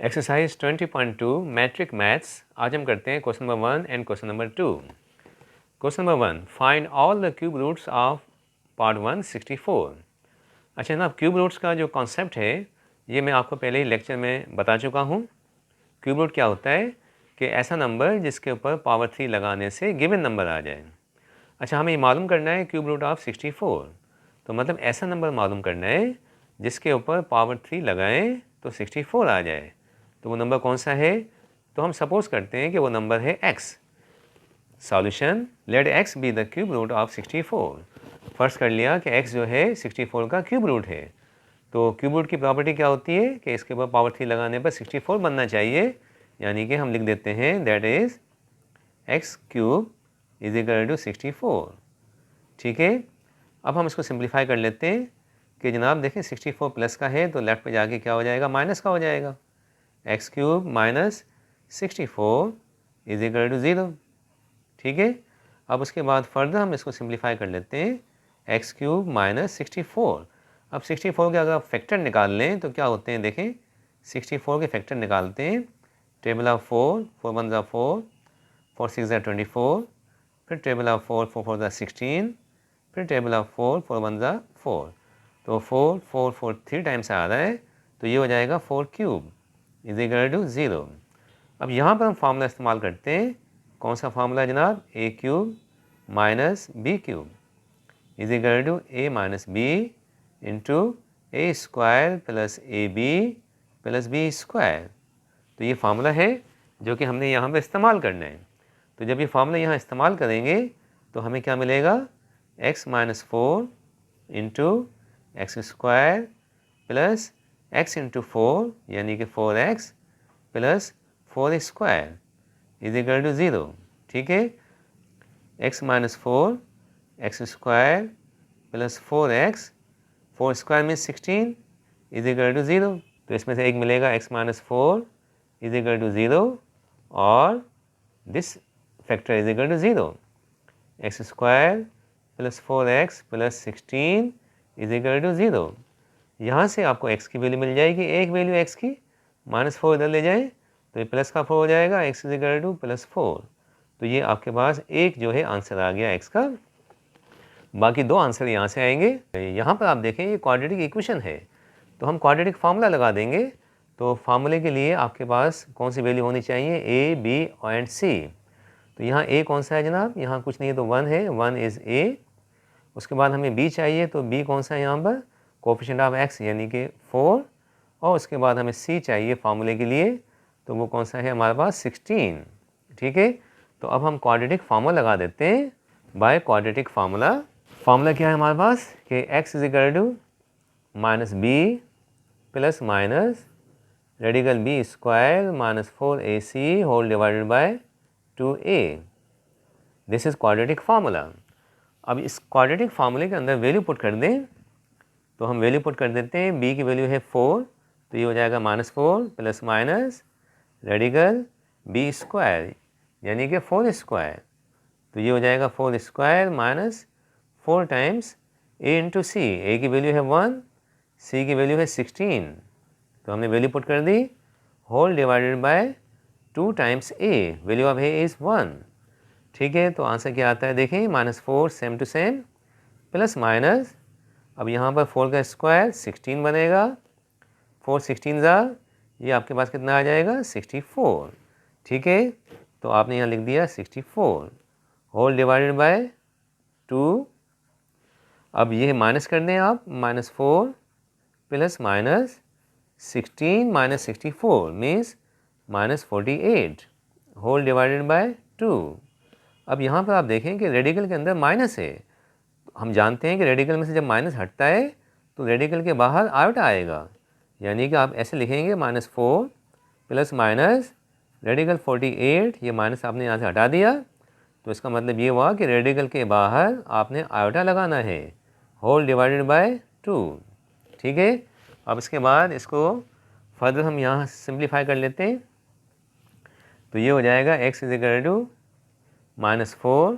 Exercise 20.2 matric maths. आज हम करते हैं question number 1 and question number 2। Question number 1, find all the cube roots of part 1 64। अच्छा ना, क्यूब रूट्स का जो कॉन्सेप्ट है ये मैं आपको पहले ही लेक्चर में बता चुका हूँ। क्यूब रूट क्या होता है कि ऐसा नंबर जिसके ऊपर पावर 3 लगाने से गिवन नंबर आ जाए। अच्छा, हमें ये मालूम करना है क्यूब रूट ऑफ 64, तो मतलब ऐसा नंबर मालूम करना है जिसके ऊपर पावर 3 लगाएं तो 64 आ जाए। तो वो नंबर कौन सा है? तो हम सपोज करते हैं कि वो नंबर है x। Solution, let x be the cube root of 64। First कर लिया कि x जो है 64 का क्यूब रूट है। तो क्यूब रूट की प्रॉपर्टी क्या होती है कि इसके ऊपर पावर 3 लगाने पर 64 बनना चाहिए, यानी कि हम लिख देते हैं that is x cube is equal to 64। ठीक है, अब हम इसको सिंप्लीफाई कर लेते हैं कि जनाब देखें 64 प्लस का है तो लेफ्ट पे जाके क्या हो जाएगा, माइनस का हो जाएगा। X cube minus 64 is equal to 0। ठीक है, अब उसके बाद फर्दर हम इसको सिंप्लीफाई कर लेते हैं, एक्स क्यूब माइनस 64। अब 64 के अगर आप फैक्टर निकाल लें तो क्या होते हैं देखें, 64 के फैक्टर निकालते हैं। टेबल ऑफ 4, 4 1 ज़ा 4, 4 6 ज़ा 24, फिर टेबल ऑफ 4, 4 4 ज़ा 16, फिर टेबल ऑफ 4, 4 1 ज़ा 4। तो 4 4 4 3 टाइम्स आ रहा है, तो ये हो जाएगा 4 क्यूब इज इक्वल टू 0। अब यहाँ पर हम फार्मूला इस्तेमाल करते हैं। कौन सा फार्मूला जनाब? A cube minus B cube is equal to A minus B into A square plus A B plus B square. तो ये फार्मूला है जो कि हमने यहाँ पर इस्तेमाल करना है। तो जब ये फार्मूला यहाँ इस्तेमाल करेंगे तो हमें क्या मिलेगा, x minus 4 into x square plus x into 4 यानी कि 4x plus 4 square is equal to 0। ठीक है, x minus 4 x square plus 4x, 4 square means 16 is equal to 0। तो इसमें से एक मिलेगा x minus 4 is equal to 0 और this factor is equal to 0। X square plus 4x plus 16 is equal to 0। यहाँ से आपको x की वैल्यू मिल जाएगी, एक वैल्यू x की, माइनस 4 इधर ले जाएं तो ये प्लस का 4 हो जाएगा, x is equal two plus 4। तो ये आपके पास एक जो है आंसर आ गया x का। बाकी दो आंसर यहाँ से आएंगे। यहाँ पर आप देखें ये क्वाड्रेटिक इक्वेशन है, तो हम क्वाड्रेटिक फार्मूला लगा देंगे। तो फार्मूले के लिए आपके पास कौन सी वैल्यू होनी चाहिए, a, b एंड c। तो यहाँ a कौन सा है जनाब? यहाँ कुछ नहीं है तो 1 है, 1 इज़ a। उसके बाद हमें b चाहिए, तो b कौन सा है यहाँ पर? कोफिशिएंट ऑफ x यानी कि 4। और उसके बाद हमें c चाहिए फार्मूले के लिए, तो वो कौन सा है हमारे पास, 16। ठीक है, तो अब हम क्वाड्रेटिक फार्मूला लगा देते हैं बाय क्वाड्रेटिक फार्मूला। फार्मूला क्या है हमारे पास कि x is equal to minus b plus minus radical b square minus 4ac whole divided by 2a। This is quadratic formula. अब इस क्वाड्रेटिक फार्मूले के अंदर वैल्यू पुट कर दें, तो हम वैल्यू पुट कर देते हैं। b की वैल्यू है 4, तो ये हो जाएगा minus 4 plus minus radical b square यानी कि 4 स्क्वायर, तो ये हो जाएगा 4 square minus 4 times a into C. A की वैल्यू है 1, c की वैल्यू है 16, तो हमने वैल्यू पुट कर दी, whole divided by 2 times a, value of a is 1। ठीक है, तो आंसर क्या आता है देखें, minus 4 same to same plus minus, अब यहाँ पर 4 का स्क्वायर 16 बनेगा, 4 16 ज़ा, ये आपके पास कितना आ जाएगा, 64। ठीक है, तो आपने यहाँ लिख दिया 64 होल डिवाइडेड बाय 2। अब ये माइनस कर दें आप, minus 4 plus minus 16 minus 64 means minus 48 whole divided by 2। अब यहाँ पर आप देखें कि रेडिकल के अंदर माइनस है। हम जानते हैं कि रेडिकल में से जब माइनस हटता है तो रेडिकल के बाहर आयोटा आएगा, यानी कि आप ऐसे लिखेंगे माइनस 4 प्लस माइनस रेडिकल 48, ये माइनस आपने यहाँ से हटा दिया, तो इसका मतलब ये हुआ कि रेडिकल के बाहर आपने आयोटा लगाना है, होल डिवाइडेड बाय 2। ठीक है, अब इसके बाद इसको फर्दर हम यहाँ सिंप्लीफाई कर लेते हैं, तो ये हो जाएगा x is equal to minus 4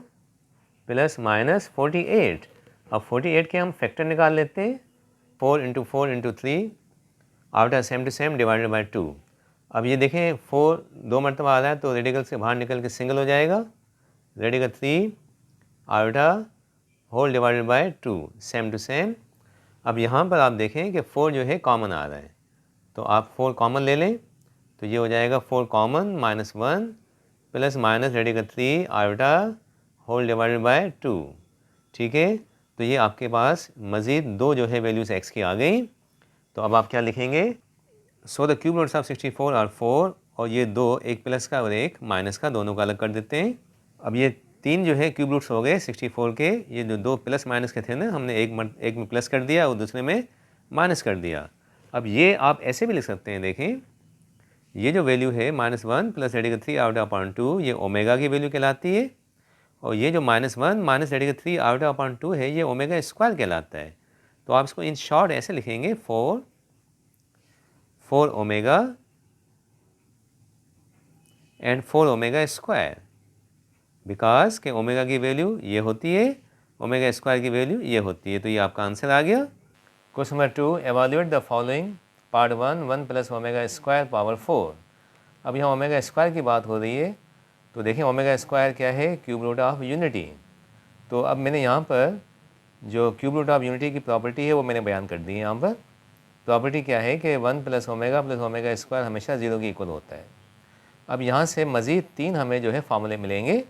plus minus 48। अब 48 के हम फैक्टर निकाल लेते हैं, 4 into 4 into 3 after same to same divided by 2। अब ये देखें 4 2 मरतबा आ रहा है तो रेडिकल से बाहर निकल के सिंगल हो जाएगा, radical 3 iota whole divided by 2, same to same. अब यहाँ पर आप देखें कि 4 जो है कॉमन आ रहा है, तो आप 4 कॉमन ले लें, तो ये हो जाएगा 4 common -1 plus minus radical 3 iota whole divided by 2। ठीक है, तो ये आपके पास मज़ीद 2 जो है वैल्यूज़ x की आ गई। तो अब आप क्या लिखेंगे, so the cube roots of 64 are 4, और ये 2 एक प्लस का और एक माइनस का, दोनों का अलग कर देते हैं। अब ये 3 जो है क्यूब रूट्स हो गए 64 के, ये जो 2 प्लस माइनस के थे ना, हमने एक में प्लस कर दिया और दूसरे में माइनस कर दिया। अब ये आप ऐसे भी लिख सकते हैं, देखें ये जो वैल्यू है -1 प्लस रेडिकल 3 आयोटा अपॉन 2, ये ओमेगा की वैल्यू कहलाती है, और ये जो -1 माइनस रेडिकल 3 आयोटा अपॉन 2 है, ये ओमेगा स्क्वायर कहलाता है। तो आप इसको इन शॉर्ट ऐसे लिखेंगे 4 omega and 4 omega square, because के ओमेगा की वैल्यू ये होती है, ओमेगा स्क्वायर की वैल्यू ये होती है। तो ये आपका आंसर आ गया। Question number 2, evaluate the following part 1 plus omega square power 4। अब यहाँ ओमेगा स्क्वायर की बात हो रही है, तो देखिए ओमेगा स्क्वायर क्या है, क्यूब रूट ऑफ यूनिटी। तो अब मैंने यहाँ पर जो क्यूब रूट ऑफ यूनिटी की प्रॉपर्टी है वो मैंने बयान कर दी है। यहाँ पर प्रॉपर्टी क्या है कि 1 प्लस ओमेगा स्क्वायर हमेशा 0 के इक्वल होता है। अब यहाँ से मज़ीद 3 हमें जो है फार्मूले मिलेंगे।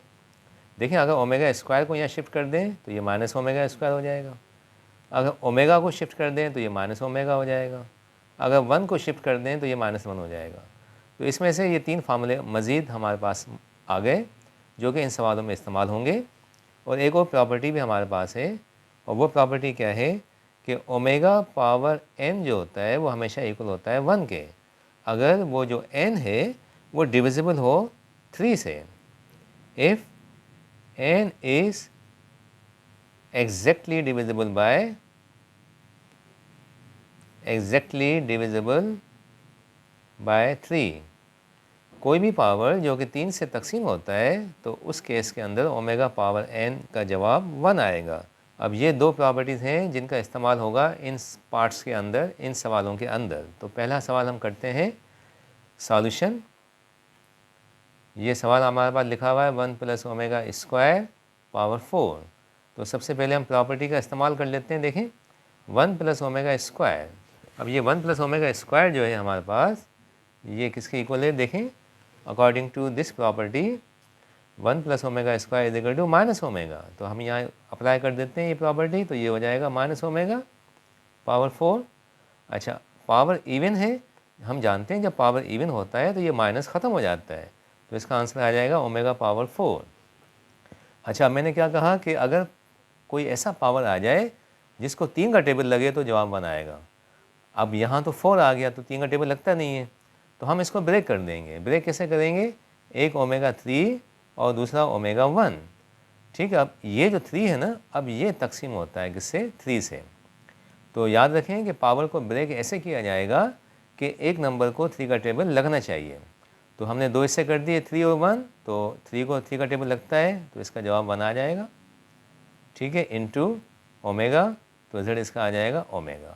देखिए अगर ओमेगा स्क्वायर को यहाँ शिफ्ट कर दें तो ये माइनस ओमेगा स्क्वायर हो जाएगा, अगर ओमेगा को शिफ्ट कर दें तो ये माइनस ओमेगा हो जाएगा, अगर 1 को शिफ्ट कर दें तो ये -1 हो जाएगा। तो इसमें से ये 3 फार्मूले मज़ीद हमारे पास आ गए जो कि इन सवालों में इस्तेमाल होंगे। और एक और प्रॉपर्टी भी हमारे पास है, और वो प्रॉपर्टी क्या है कि ओमेगा पावर n जो होता है वो हमेशा इक्वल होता है 1 के, अगर वो जो n है वो डिविजिबल हो 3 से। If n is exactly divisible by 3, कोई भी पावर जो कि 3 से तकसीम होता है तो उस केस के अंदर ओमेगा पावर n का जवाब 1 आएगा। अब ये 2 प्रॉपर्टीज़ हैं जिनका इस्तेमाल होगा इन पार्ट्स के अंदर, इन सवालों के अंदर। तो पहला सवाल हम करते हैं सॉल्यूशन। ये सवाल हमारे पास लिखा हुआ है 1 प्लस ओमेगा स्क्वायर पावर 4। तो सबसे पहले हम प्रॉपर्टी का इस्तेमाल कर लेते हैं। देखें 1 प्लस ओमेगा स्क्वायर, अब ये 1 प्लस ओमेगा स्क्वायर जो है हमारे पास ये किसके इक्वल है, देखें according to this property 1 plus omega square is equal to minus omega. तो हम यहाँ अप्लाई कर देते हैं ये प्रॉपर्टी, तो ये हो जाएगा माइनस ओमेगा पावर 4। अच्छा पावर इवन है, हम जानते हैं जब पावर इवन होता है तो ये माइनस ख़त्म हो जाता है, तो इसका आंसर आ जाएगा ओमेगा पावर 4। अच्छा मैंने क्या कहा कि अगर कोई ऐसा पावर आ जाए जिसको 3 का टेबल लगे तो जवाब 1 आएगा। अब यहाँ तो 4 आ गया तो 3 का टेबल लगता नहीं है, तो हम इसको ब्रेक कर देंगे। ब्रेक कैसे करेंगे, एक ओमेगा 3 और दूसरा ओमेगा 1। ठीक है, अब ये जो 3 है ना, अब ये तकसीम होता है किससे, 3 से। तो याद रखें कि पावर को ब्रेक ऐसे किया जाएगा कि एक नंबर को 3 का टेबल लगना चाहिए। तो हमने 2 हिस्से कर दिए 3 और 1, तो 3 को 3 का टेबल लगता है तो इसका जवाब 1 आ जाएगा। ठीक है, इनटू ओमेगा, तो z इसका आ जाएगा omega.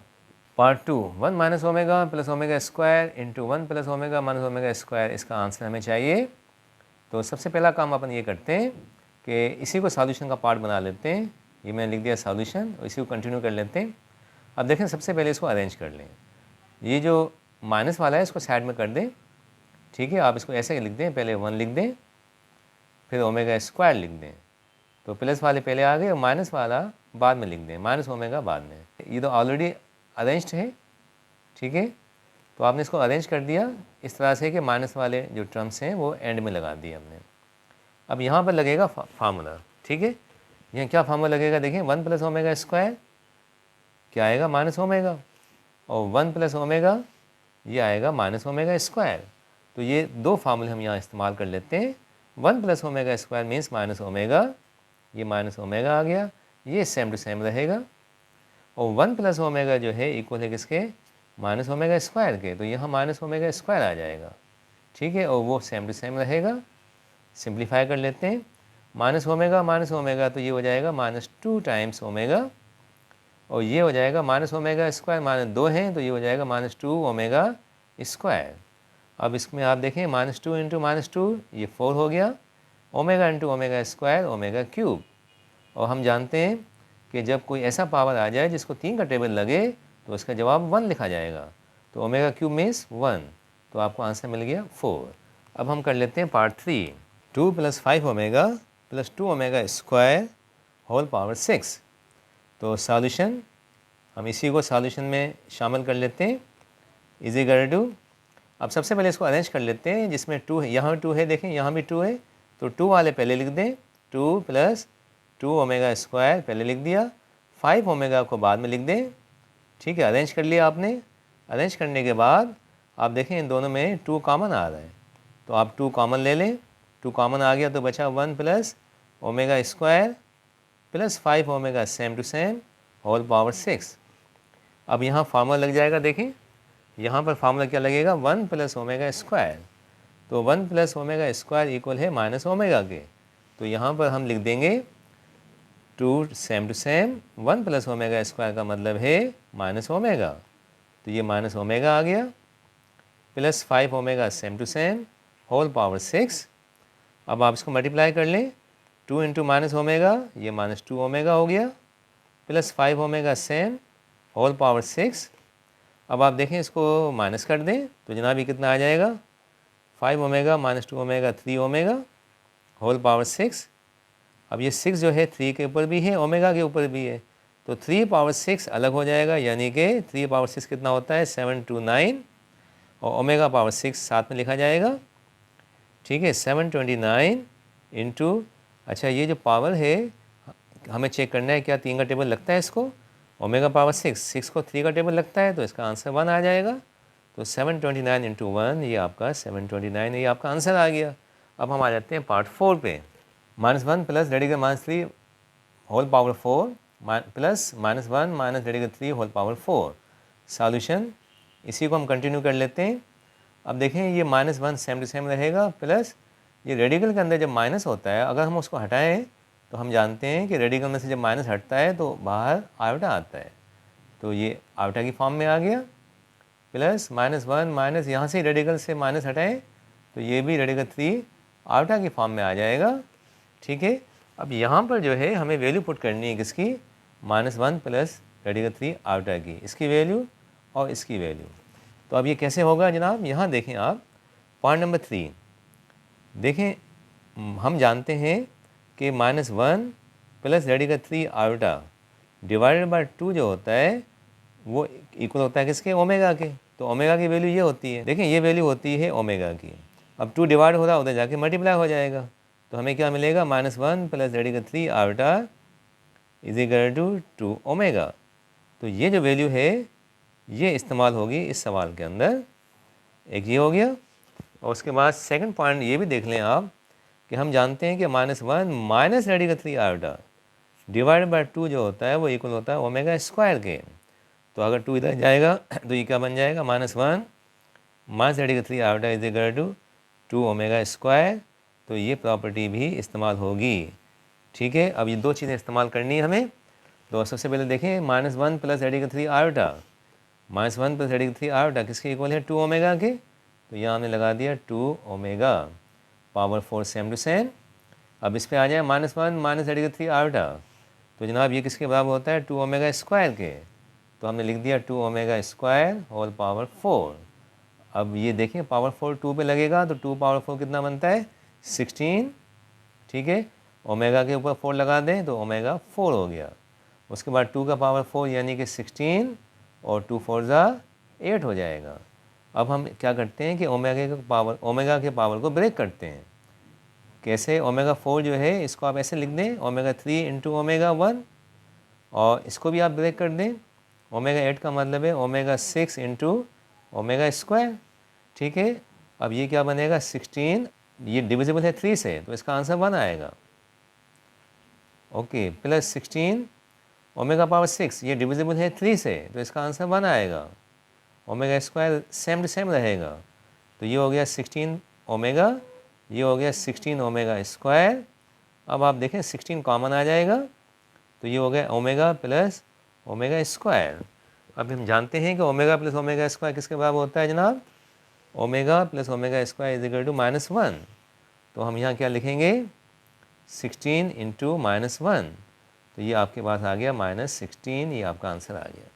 Part 2 1 minus omega plus omega square into 1 plus omega minus omega square, इसका आंसर हमें चाहिए। तो सबसे पहला काम अपन ये करते हैं कि इसी को सॉल्यूशन का पार्ट बना लेते हैं। ये मैंने लिख दिया सॉल्यूशन, इसी को कंटिन्यू कर लेते हैं। अब देखें सबसे पहले इसको अरेंज कर लें। ये जो माइनस वाला है इसको साइड में कर दें। ठीक है, आप इसको ऐसे लिख दें, पहले 1 लिख दें फिर ओमेगा स्क्वायर लिख दें। तो प्लस वाले पहले आ गए और माइनस वाला बाद में लिख दें, माइनस ओमेगा बाद में। ये तो ऑलरेडी अरेंज्ड है। ठीक है, तो आपने इसको अरेंज कर दिया इस तरह से कि माइनस वाले जो टर्म्स हैं वो एंड में लगा दिए हमने। अब यहाँ पर लगेगा फार्मूला। ठीक है, यहाँ क्या फार्मूला लगेगा, देखिए 1 प्लस ओमेगा स्क्वायर क्या आएगा, माइनस ओमेगा, और 1 प्लस ओमेगा ये आएगा माइनस ओमेगा स्क्वायर। तो ये 2 फार्मूले हम यहाँ इस्तेमाल कर लेते हैं। 1 plus omega square means minus omega, ये माइनस ओमेगा आ गया, ये सेम टू सेम रहेगा। और 1 प्लस ओमेगा जो है इक्वल है किसके, माइनस ओमेगा स्क्वायर के, तो यहाँ माइनस ओमेगा स्क्वायर आ जाएगा। ठीक है, और वो सेम टू सेम रहेगा। सिंप्लीफाई कर लेते हैं, माइनस ओमेगा तो ये हो जाएगा -2 टाइम्स ओमेगा, और ये हो जाएगा माइनस ओमेगा स्क्वायर, -2 है तो ये हो जाएगा -2 ओमेगा स्क्वायर। अब इसमें आप देखें -2 इंटू -2 ये 4 हो गया, omega into omega square omega cube. और हम जानते हैं कि जब कोई ऐसा पावर आ जाए जिसको 3 का टेबल लगे तो उसका जवाब 1 लिखा जाएगा। तो ओमेगा क्यूब मीन्स 1, तो आपको आंसर मिल गया 4। अब हम कर लेते हैं part 3। 2 + 5 omega + 2 omega square whole power 6। तो सॉल्यूशन हम इसी को सॉल्यूशन में शामिल कर लेते हैं। इज इक्वल टू, अब सबसे पहले इसको अरेंज कर लेते हैं जिसमें 2 है, यहाँ 2 है, देखें यहाँ भी 2 है, तो 2 वाले पहले लिख दें। 2 + 2 ओमेगा स्क्वायर पहले लिख दिया, 5 ओमेगा को बाद में लिख दें। ठीक है, अरेंज कर लिया आपने। अरेंज करने के बाद आप देखें इन दोनों में 2 कॉमन आ रहा है, तो आप 2 कॉमन ले लें। 2 कॉमन आ गया तो बचा 1 + omega square + 5 omega same to same whole power 6। अब यहाँ फार्मूला लग जाएगा, देखें यहाँ पर फार्मूला क्या लगेगा, 1 + ओमेगा स्क्वायर। तो 1 + ओमेगा स्क्वायर इक्वल है माइनस ओमेगा के, तो यहाँ पर हम लिख देंगे 2 same to same 1 + omega square का मतलब है माइनस ओमेगा, तो ये माइनस ओमेगा आ गया, + 5 omega same to same whole power 6। अब आप इसको मल्टीप्लाई कर लें, 2 इंटू माइनस ओमेगा ये -2 ओमेगा हो गया, + 5 ओमेगा सेम होल पावर 6। अब आप देखें इसको माइनस कर दें तो जनाब ये कितना आ जाएगा, 5 omega -2 omega 3 omega whole power 6। अब ये 6 जो है 3 के ऊपर भी है, ओमेगा के ऊपर भी है, तो 3 पावर 6 अलग हो जाएगा, यानी कि 3 पावर 6 कितना होता है 729, और ओमेगा पावर 6 साथ में लिखा जाएगा। ठीक है, 729 इंटू, अच्छा ये जो पावर है हमें चेक करना है क्या 3 का टेबल लगता है इसको, ओमेगा पावर 6 को 3 का टेबल लगता है, तो इसका आंसर 1 आ जाएगा। तो 729 इंटू 1 ये आपका 729, ये आपका आंसर आ गया। अब हम आ जाते हैं पार्ट 4 पे। -1 + (-3) whole power 4 plus -1 - (-3) whole power 4। Solution इसी को हम कंटिन्यू कर लेते हैं। अब देखें ये -1 सेम टू सेम रहेगा, प्लस ये रेडिकल के अंदर जब माइनस होता है अगर हम उसको हटाएं तो हम जानते हैं कि रेडिकल में से जब माइनस हटता है तो बाहर आयोटा आता है, तो ये आयोटा की फॉर्म में आ गया, प्लस -1 माइनस यहाँ से रेडिकल से माइनस हटाएं तो ये भी रेडिकल 3 आयोटा की फॉर्म में आ जाएगा। ठीक है, अब यहाँ पर जो है हमें वैल्यू पुट करनी है किसकी, -1 प्लस रेडिकल 3 आयोटा की, इसकी वैल्यू और इसकी वैल्यू। तो अब ये कैसे होगा जनाब, यहाँ देखें आप पॉइंट नंबर 3 देखें, हम जानते हैं कि -1 plus radical 3 iota divided by 2 जो होता है वो इक्वल होता है किसके, ओमेगा के। तो ओमेगा की वैल्यू ये होती है, देखें ये वैल्यू होती है ओमेगा की। अब 2 डिवाइड हो रहा है उधर जाके मल्टीप्लाई हो जाएगा, तो हमें क्या मिलेगा, -1 plus radical 3 iota is equal to 2 omega. तो ये जो वैल्यू है ये इस्तेमाल होगी इस सवाल के अंदर, एक ये हो गया। और उसके बाद सेकंड पॉइंट ये भी देख लें आप कि हम जानते हैं कि -1 minus radical 3 iota divide by 2 जो होता है वो इक्वल होता है ओमेगा स्क्वायर के। तो अगर 2 इधर जाएगा तो ये क्या बन जाएगा, -1 minus radical 3 iota is equal to 2 omega square. तो ये प्रॉपर्टी भी इस्तेमाल होगी। ठीक है, अब ये दो चीज़ें इस्तेमाल करनी है हमें। तो सबसे पहले देखें -1 plus radical 3 iota, -1 plus radical 3 iota किसके इक्वल है, 2 ओमेगा के। तो यहाँ हमने लगा दिया 2 omega power 4 same to same. अब इस पर आ जाए -1 माइनस रेडिकल 3 आयोटा, तो जनाब ये किसके बराबर होता है, 2 ओमेगा स्क्वायर के। तो हमने लिख दिया 2 ओमेगा स्क्वायर होल पावर 4। अब ये देखें पावर 4 2 पे लगेगा तो 2 पावर 4 कितना बनता है, 16। ठीक है, ओमेगा के ऊपर 4 लगा दें तो ओमेगा 4 हो गया। उसके बाद 2 का पावर 4 यानी कि 16 और 2 4 ज़ा 8 हो जाएगा। अब हम क्या करते हैं कि ओमेगा के पावर को ब्रेक करते हैं। कैसे, ओमेगा 4 जो है इसको आप ऐसे लिख दें ओमेगा 3 इंटू ओमेगा 1, और इसको भी आप ब्रेक कर दें। ओमेगा 8 का मतलब है ओमेगा 6 इंटू ओमेगा स्क्वायर। ठीक है, अब ये क्या बनेगा, 16, ये डिविजिबल है 3 से तो इसका आंसर 1 आएगा। ओके, प्लस 16 ओमेगा पावर 6 ये डिविजिबल है 3 से तो इसका आंसर 1 आएगा। Omega square same to same रहेगा, तो ये हो गया 16 ओमेगा, ये हो गया 16 ओमेगा स्क्वायर। अब आप देखें 16 कॉमन आ जाएगा तो ये हो गया ओमेगा प्लस ओमेगा स्क्वायर। अब हम जानते हैं कि ओमेगा प्लस ओमेगा स्क्वायर किसके बराबर होता है जनाब, omega plus omega square is equal to -1। तो हम यहाँ क्या लिखेंगे 16 इंटू -1, तो ये आपके पास आ गया -16, ये आपका आंसर आ गया।